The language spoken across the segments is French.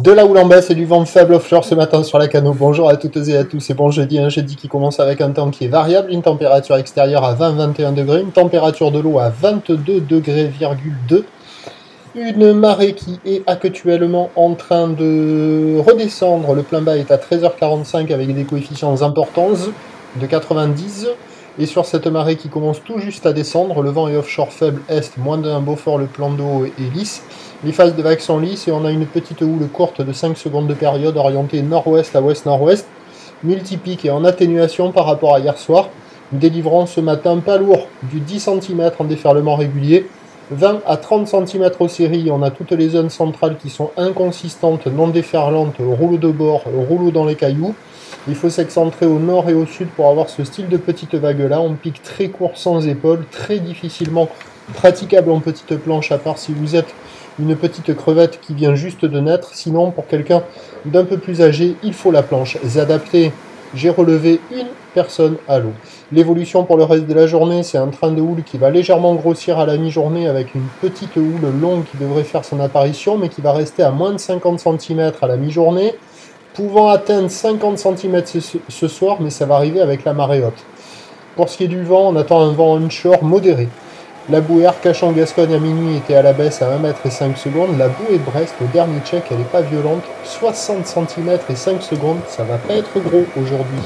De la houle en baisse et du vent faible offshore ce matin sur la Cano. Bonjour à toutes et à tous, c'est bon jeudi, un jeudi qui commence avec un temps qui est variable, une température extérieure à 20-21 degrés, une température de l'eau à 22 degrés,2, une marée qui est actuellement en train de redescendre, le plein bas est à 13h45 avec des coefficients importants de 90, et sur cette marée qui commence tout juste à descendre, le vent est offshore faible est, moins d'un Beaufort, le plan d'eau est lisse. Les phases de vagues sont lisses et on a une petite houle courte de 5 secondes de période orientée nord-ouest à ouest-nord-ouest, multipique et en atténuation par rapport à hier soir, délivrant ce matin pas lourd du 10 cm en déferlement régulier, 20 à 30 cm aux séries. On a toutes les zones centrales qui sont inconsistantes, non déferlantes, rouleau de bord, rouleau dans les cailloux. Il faut s'excentrer au nord et au sud pour avoir ce style de petite vague là, on pique très court sans épaules, très difficilement praticable en petite planche à part si vous êtes une petite crevette qui vient juste de naître. Sinon, pour quelqu'un d'un peu plus âgé, il faut la planche adaptée. J'ai relevé une personne à l'eau. L'évolution pour le reste de la journée, c'est un train de houle qui va légèrement grossir à la mi-journée avec une petite houle longue qui devrait faire son apparition, mais qui va rester à moins de 50 cm à la mi-journée, pouvant atteindre 50 cm ce soir, mais ça va arriver avec la marée haute. Pour ce qui est du vent, on attend un vent onshore modéré. La bouée Arcachon-Gascogne à minuit était à la baisse à 1 m et 5 secondes. La bouée de Brest, au dernier check, elle n'est pas violente. 60 cm et 5 secondes, ça va pas être gros aujourd'hui.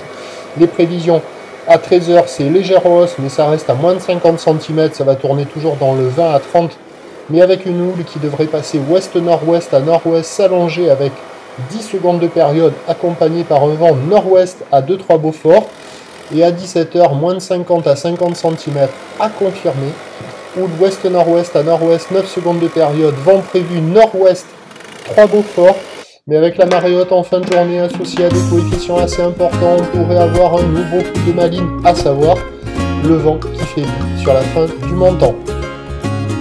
Les prévisions, à 13h, c'est légère hausse, mais ça reste à moins de 50 cm. Ça va tourner toujours dans le 20 à 30, mais avec une houle qui devrait passer ouest-nord-ouest à nord-ouest, s'allonger avec 10 secondes de période, accompagnée par un vent nord-ouest à 2-3 Beaufort. Et à 17h, moins de 50 à 50 cm à confirmer. Houle ouest-nord-ouest à nord-ouest, 9 secondes de période. Vent prévu nord-ouest, 3 Beaufort. Mais avec la marée haute en fin de journée associée à des coefficients assez importants, on pourrait avoir un nouveau coup de maline, à savoir le vent qui faiblit sur la fin du montant.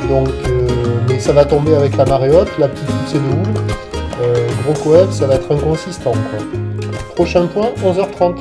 Donc, mais ça va tomber avec la marée haute, la petite poussée de houle. Gros coef, ça va être inconsistant, quoi. Prochain point, 11h30.